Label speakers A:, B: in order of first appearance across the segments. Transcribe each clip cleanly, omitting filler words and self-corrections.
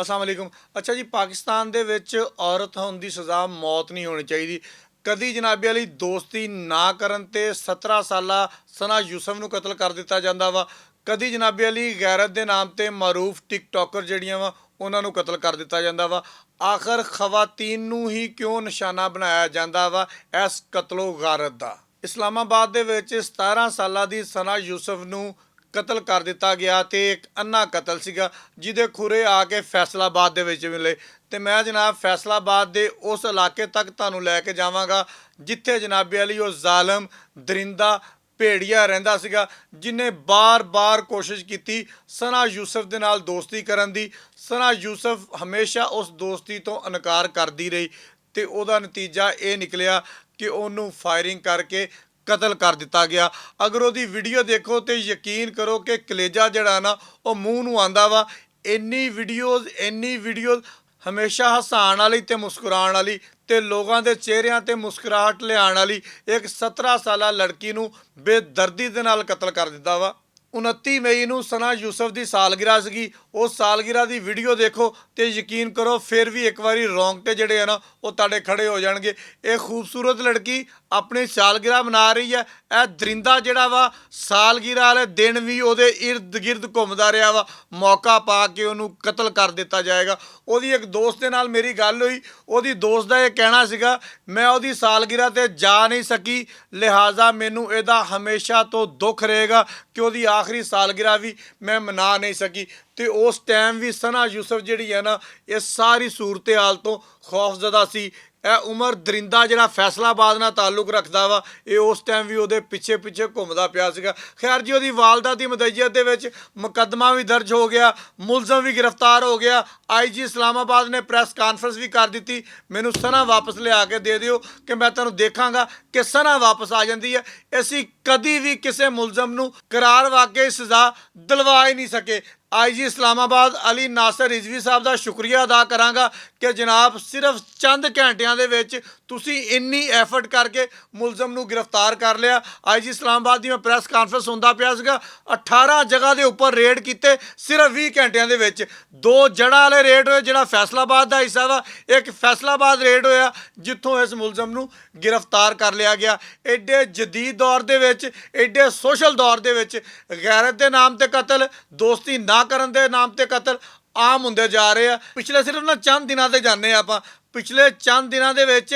A: अस्सलाम वालेकुम। अच्छा जी, पाकिस्तान ਦੇ ਵਿੱਚ ਔਰਤ ਹੋਣ ਦੀ ਸਜ਼ਾ ਮੌਤ ਨਹੀਂ ਹੋਣੀ ਚਾਹੀਦੀ। ਕਦੀ ਜਨਾਬੇ ਵਾਲੀ ਦੋਸਤੀ ਨਾ ਕਰਨ ਤੇ 17 ਸਾਲਾ ਸਨਾ ਯੂਸਫ ਨੂੰ ਕਤਲ ਕਰ ਦਿੱਤਾ ਜਾਂਦਾ ਵਾ। ਕਦੀ ਜਨਾਬੇ ਵਾਲੀ ਗੈਰਤ ਦੇ ਨਾਮ ਤੇ ਮਾਰੂਫ ਟਿਕਟੋਕਰ ਜਿਹੜੀਆਂ ਵਾ ਉਹਨਾਂ ਨੂੰ ਕਤਲ ਕਰ ਦਿੱਤਾ ਜਾਂਦਾ ਵਾ। ਆਖਰ ਖਵਾਤੀਨ ਨੂੰ ਹੀ ਕਿਉਂ ਨਿਸ਼ਾਨਾ ਬਣਾਇਆ ਜਾਂਦਾ ਵਾ ਇਸ ਕਤਲੋ ਗਾਰਤ ਦਾ। ਇਸਲਾਮਾਬਾਦ ਦੇ ਵਿੱਚ 17 ਸਾਲਾਂ ਦੀ ਸਨਾ ਯੂਸਫ ਨੂੰ ਕਤਲ ਕਰ ਦਿੱਤਾ ਗਿਆ ਤੇ ਇੱਕ ਅੰਨਾ ਕਤਲ ਸੀਗਾ ਜਿਹਦੇ ਖੁਰੇ ਆ ਕੇ ਫੈਸਲਾਬਾਦ ਦੇ ਵਿੱਚ ਮਿਲੇ। ਤੇ ਮੈਂ ਜਨਾਬ ਫੈਸਲਾਬਾਦ ਦੇ ਉਸ ਇਲਾਕੇ ਤੱਕ ਤੁਹਾਨੂੰ ਲੈ ਕੇ ਜਾਵਾਂਗਾ ਜਿੱਥੇ ਜਨਾਬੇ ਵਾਲੀ ਉਹ ਜ਼ਾਲਮ ਦਰਿੰਦਾ ਭੇੜੀਆ ਰਹਿੰਦਾ ਸੀਗਾ, ਜਿਨੇ ਬਾਰ-ਬਾਰ ਕੋਸ਼ਿਸ਼ ਕੀਤੀ ਸਨਾ ਯੂਸਫ ਦੇ ਨਾਲ ਦੋਸਤੀ ਕਰਨ ਦੀ। ਸਨਾ ਯੂਸਫ ਹਮੇਸ਼ਾ ਉਸ ਦੋਸਤੀ ਤੋਂ ਇਨਕਾਰ ਕਰਦੀ ਰਹੀ ਤੇ ਉਹਦਾ ਨਤੀਜਾ ਇਹ ਨਿਕਲਿਆ ਕਿ ਉਹਨੂੰ ਫਾਇਰਿੰਗ ਕਰਕੇ ਕਤਲ ਕਰ ਦਿੱਤਾ ਗਿਆ। ਅਗਰ ਉਹਦੀ ਵੀਡੀਓ ਦੇਖੋ ਤੇ ਯਕੀਨ ਕਰੋ ਕਿ ਕਲੇਜਾ ਜਿਹੜਾ ਨਾ ਉਹ ਮੂੰਹ ਨੂੰ ਆਂਦਾ ਵਾ। ਇੰਨੀ ਵੀਡੀਓਜ਼ ਹਮੇਸ਼ਾ ਹਸਾਉਣ ਵਾਲੀ ਤੇ ਮੁਸਕਰਾਉਣ ਵਾਲੀ ਤੇ ਲੋਕਾਂ ਦੇ ਚਿਹਰਿਆਂ ਤੇ ਮੁਸਕਰਾਹਟ ਲਿਆਉਣ ਵਾਲੀ ਇੱਕ 17 ਸਾਲਾ ਲੜਕੀ ਨੂੰ ਬੇਦਰਦੀ ਦੇ ਨਾਲ ਕਤਲ ਕਰ ਦਿੱਤਾ ਵਾ। 29 ਮਈ ਨੂੰ ਸਨਾ ਯੂਸਫ ਦੀ ਸਾਲਗਿਰਾ ਸੀਗੀ। ਉਸ ਸਾਲਗਿਰਾ ਦੀ ਵੀਡੀਓ ਦੇਖੋ ਤੇ ਯਕੀਨ ਕਰੋ ਫਿਰ ਵੀ ਇੱਕ ਵਾਰੀ ਰੌਂਗਟੇ ਜਿਹੜੇ ਆ ਨਾ ਉਹ ਤੁਹਾਡੇ ਖੜੇ ਹੋ ਜਾਣਗੇ। ਇਹ ਖੂਬਸੂਰਤ ਲੜਕੀ ਆਪਣੀ ਸਾਲਗਿਰਾ ਮਨਾ ਰਹੀ ਹੈ। ਇਹ ਦਰਿੰਦਾ ਜਿਹੜਾ ਵਾ ਸਾਲਗਿਰਾ ਵਾਲੇ ਦਿਨ ਵੀ ਉਹਦੇ ਇਰਦ ਗਿਰਦ ਘੁੰਮਦਾ ਰਿਹਾ ਵਾ। ਮੌਕਾ ਪਾ ਕੇ ਉਹਨੂੰ ਕਤਲ ਕਰ ਦਿੱਤਾ ਜਾਏਗਾ। ਉਹਦੀ ਇੱਕ ਦੋਸਤ ਦੇ ਨਾਲ ਮੇਰੀ ਗੱਲ ਹੋਈ। ਉਹਦੀ ਦੋਸਤ ਦਾ ਇਹ ਕਹਿਣਾ ਸੀਗਾ, ਮੈਂ ਉਹਦੀ ਸਾਲਗਿਰਾ 'ਤੇ ਜਾ ਨਹੀਂ ਸਕੀ, ਲਿਹਾਜ਼ਾ ਮੈਨੂੰ ਇਹਦਾ ਹਮੇਸ਼ਾ ਤੋਂ ਦੁੱਖ ਰਹੇਗਾ ਕਿ ਉਹਦੀ ਆਖਰੀ ਸਾਲਗਿਰਾ ਵੀ ਮੈਂ ਮਨਾ ਨਹੀਂ ਸਕੀ। ਤੇ ਉਸ ਟਾਈਮ ਵੀ ਸਨਾ ਯੂਸਫ ਜਿਹੜੀ ਹੈ ਨਾ ਇਹ ਸਾਰੀ ਸੂਰਤ ਹਾਲ ਤੋਂ ਖੌਫਜ਼ਦਾ ਸੀ। ਇਹ ਉਮਰ ਦਰਿੰਦਾ ਜਿਹੜਾ ਫੈਸਲਾਬਾਦ ਨਾਲ ਤਾਲੁਕ ਰੱਖਦਾ ਵਾ, ਇਹ ਉਸ ਟਾਈਮ ਵੀ ਉਹਦੇ ਪਿੱਛੇ ਘੁੰਮਦਾ ਪਿਆ ਸੀਗਾ। ਖੈਰ ਜੀ, ਉਹਦੀ ਵਾਲਦਾ ਦੀ ਮਦਈਅਤ ਦੇ ਵਿੱਚ ਮੁਕੱਦਮਾ ਵੀ ਦਰਜ ਹੋ ਗਿਆ, ਮੁਲਜ਼ਮ ਵੀ ਗ੍ਰਿਫਤਾਰ ਹੋ ਗਿਆ। IG ਇਸਲਾਮਾਬਾਦ ਨੇ ਪ੍ਰੈਸ ਕਾਨਫਰੰਸ ਵੀ ਕਰ ਦਿੱਤੀ, ਮੈਨੂੰ ਸਨਾ ਵਾਪਸ ਲਿਆ ਕੇ ਦੇ ਦਿਓ ਕਿ ਮੈਂ ਤੁਹਾਨੂੰ ਦੇਖਾਂਗਾ ਕਿ ਸਨਾ ਵਾਪਸ ਆ ਜਾਂਦੀ ਹੈ। ਅਸੀਂ ਕਦੀ ਵੀ ਕਿਸੇ ਮੁਲਜ਼ਮ ਨੂੰ ਕਰਾਰ ਵਾਕਈ ਸਜ਼ਾ ਦਿਲਵਾ ਹੀ ਨਹੀਂ ਸਕੇ। IG ਇਸਲਾਮਾਬਾਦ ਅਲੀ ਨਾਸਰ ਰਿਜ਼ਵੀ ਸਾਹਿਬ ਦਾ ਸ਼ੁਕਰੀਆ ਅਦਾ ਕਰਾਂਗਾ ਕਿ ਜਨਾਬ ਸਿਰਫ ਚੰਦ ਘੰਟਿਆਂ ਦੇ ਵਿੱਚ ਤੁਸੀਂ ਇੰਨੀ ਐਫਰਟ ਕਰਕੇ ਮੁਲਜ਼ਮ ਨੂੰ ਗ੍ਰਿਫਤਾਰ ਕਰ ਲਿਆ। IG ਇਸਲਾਮਾਬਾਦ ਦੀ ਮੈਂ ਪ੍ਰੈਸ ਕਾਨਫਰੰਸ ਹੁੰਦਾ ਪਿਆ ਸੀਗਾ, 18 ਜਗ੍ਹਾ ਦੇ ਉੱਪਰ ਰੇਡ ਕੀਤੇ ਸਿਰਫ 20 ਘੰਟਿਆਂ ਦੇ ਵਿੱਚ। 2 ਜੜ੍ਹਾਂ ਵਾਲੇ ਰੇਡ ਹੋਏ ਜਿਹੜਾ ਫੈਸਲਾਬਾਦ ਦਾ ਹਿੱਸਾ ਵਾ, ਇੱਕ ਫੈਸਲਾਬਾਦ ਰੇਡ ਹੋਇਆ ਜਿੱਥੋਂ ਇਸ ਮੁਲਜ਼ਮ ਨੂੰ ਗ੍ਰਿਫਤਾਰ ਕਰ ਲਿਆ ਗਿਆ। ਐਡੇ ਜਦੀਦ ਦੌਰ ਦੇ ਵਿੱਚ, ਐਡੇ ਸੋਸ਼ਲ ਦੌਰ ਦੇ ਵਿੱਚ ਗੈਰਤ ਦੇ ਨਾਮ ਤੇ ਕਤਲ, ਦੋਸਤੀ ਨਾ ਕਰਨ ਦੇ ਨਾਮ ਤੇ ਕਤਲ ਆਮ ਹੁੰਦੇ ਜਾ ਰਹੇ ਆ। ਪਿਛਲੇ ਸਿਰਫ ਨਾ ਚੰਦ ਦਿਨਾਂ ਤੇ ਜਾਂਦੇ ਆਪਾਂ, ਪਿਛਲੇ ਚੰਦ ਦਿਨਾਂ ਦੇ ਵਿੱਚ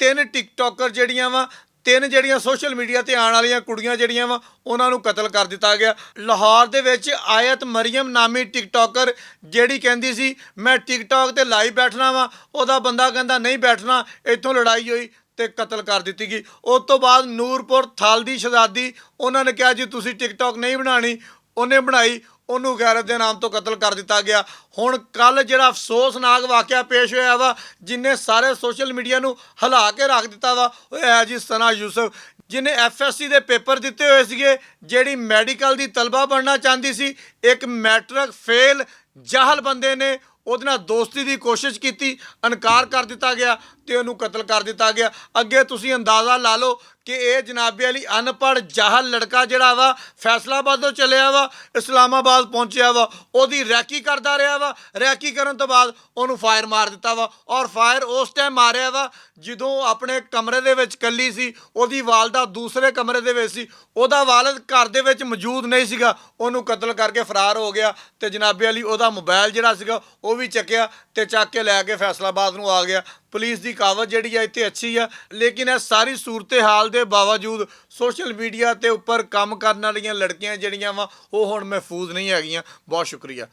A: 3 ਟਿਕਟੋਕਰ ਜਿਹੜੀਆਂ ਵਾ, 3 ਜਿਹੜੀਆਂ ਸੋਸ਼ਲ ਮੀਡੀਆ ਤੇ ਆਉਣ ਵਾਲੀਆਂ ਕੁੜੀਆਂ ਜਿਹੜੀਆਂ ਵਾ ਉਹਨਾਂ ਨੂੰ ਕਤਲ ਕਰ ਦਿੱਤਾ ਗਿਆ। ਲਾਹੌਰ ਦੇ ਵਿੱਚ ਆਇਤ ਮਰੀਮ ਨਾਮੀ ਟਿਕਟੋਕਰ ਜਿਹੜੀ ਕਹਿੰਦੀ ਸੀ ਮੈਂ ਟਿਕਟੋਕ ਤੇ ਲਾਈਵ ਬੈਠਣਾ ਵਾ, ਉਹਦਾ ਬੰਦਾ ਕਹਿੰਦਾ ਨਹੀਂ ਬੈਠਣਾ, ਇੱਥੋਂ ਲੜਾਈ ਹੋਈ ਤੇ ਕਤਲ ਕਰ ਦਿੱਤੀ ਗਈ। ਉਸ ਤੋਂ ਬਾਅਦ ਨੂਰਪੁਰ ਥਾਲਦੀ ਸ਼ਹਜ਼ਾਦੀ, ਉਹਨਾਂ ਨੇ ਕਿਹਾ ਜੀ ਤੁਸੀਂ ਟਿਕਟੋਕ ਨਹੀਂ ਬਣਾਉਣੀ, ਉਹਨੇ ਬਣਾਈ, ਉਹਨੂੰ ਗੈਰਤ ਦੇ ਨਾਮ ਤੋਂ ਕਤਲ ਕਰ ਦਿੱਤਾ ਗਿਆ। ਹੁਣ ਕੱਲ ਜਿਹੜਾ ਅਫਸੋਸਨਾਕ ਵਾਕਿਆ ਪੇਸ਼ ਹੋਇਆ ਵਾ, ਜਿਨੇ ਸਾਰੇ ਸੋਸ਼ਲ ਮੀਡੀਆ ਨੂੰ ਹਿਲਾ ਕੇ ਰੱਖ ਦਿੱਤਾ ਵਾ, ਉਹ ਹੈ ਜੀ ਸਨਾ ਯੂਸਫ, ਜਿਹਨੇ FSC ਦੇ ਪੇਪਰ ਦਿੱਤੇ ਹੋਏ ਸੀਗੇ, ਜਿਹੜੀ ਮੈਡੀਕਲ ਦੀ ਤਲਬਾ ਬਣਨਾ ਚਾਹੁੰਦੀ ਸੀ। ਇੱਕ ਮੈਟ੍ਰਿਕ ਫੇਲ ਜਾਹਲ ਬੰਦੇ ਨੇ ਉਹਦੇ ਨਾਲ ਦੋਸਤੀ ਦੀ ਕੋਸ਼ਿਸ਼ ਕੀਤੀ, ਇਨਕਾਰ ਕਰ ਦਿੱਤਾ ਗਿਆ ਤੇ ਉਹਨੂੰ ਕਤਲ ਕਰ ਦਿੱਤਾ ਗਿਆ। ਅੱਗੇ ਤੁਸੀਂ ਅੰਦਾਜ਼ਾ ਲਾ ਲਓ ਕਿ ਇਹ ਜਨਾਬੇ ਵਾਲੀ ਅਨਪੜ੍ਹ ਜਾਹਲ ਲੜਕਾ ਜਿਹੜਾ ਵਾ ਫੈਸਲਾਬਾਦੋਂ ਚੱਲਿਆ ਵਾ, ਇਸਲਾਮਾਬਾਦ ਪਹੁੰਚਿਆ ਵਾ, ਉਹਦੀ ਰੈਕੀ ਕਰਦਾ ਰਿਹਾ ਵਾ। ਰੈਕੀ ਕਰਨ ਤੋਂ ਬਾਅਦ ਉਹਨੂੰ ਫਾਇਰ ਮਾਰ ਦਿੱਤਾ ਵਾ, ਔਰ ਫਾਇਰ ਉਸ ਟਾਈਮ ਮਾਰਿਆ ਵਾ ਜਦੋਂ ਆਪਣੇ ਕਮਰੇ ਦੇ ਵਿੱਚ ਇਕੱਲੀ ਸੀ। ਉਹਦੀ ਵਾਲਦਾ ਦੂਸਰੇ ਕਮਰੇ ਦੇ ਵਿੱਚ ਸੀ, ਉਹਦਾ ਵਾਲਦ ਘਰ ਦੇ ਵਿੱਚ ਮੌਜੂਦ ਨਹੀਂ ਸੀਗਾ। ਉਹਨੂੰ ਕਤਲ ਕਰਕੇ ਫਰਾਰ ਹੋ ਗਿਆ ਤੇ ਜਨਾਬੇ ਵਾਲੀ ਉਹਦਾ ਮੋਬਾਈਲ ਜਿਹੜਾ ਸੀਗਾ ਉਹ ਵੀ ਚੱਕਿਆ ਤੇ ਚੱਕ ਕੇ ਲੈ ਕੇ ਫੈਸਲਾਬਾਦ ਨੂੰ ਆ ਗਿਆ। ਪੁਲਿਸ ਦੀ ਕਾਰਵਾਈ ਜਿਹੜੀ ਆ ਇੱਥੇ ਅੱਛੀ ਆ, ਲੇਕਿਨ ਇਹ ਸਾਰੀ ਸੂਰਤ ਹਾਲ ਦੇ ਬਾਵਜੂਦ ਸੋਸ਼ਲ ਮੀਡੀਆ ਤੇ ਉੱਪਰ ਕੰਮ ਕਰਨ ਵਾਲੀਆਂ ਲੜਕੀਆਂ ਜਿਹੜੀਆਂ ਵਾ ਉਹ ਹੁਣ ਮਹਿਫੂਜ਼ ਨਹੀਂ ਹੈਗੀਆਂ। ਬਹੁਤ ਸ਼ੁਕਰੀਆ।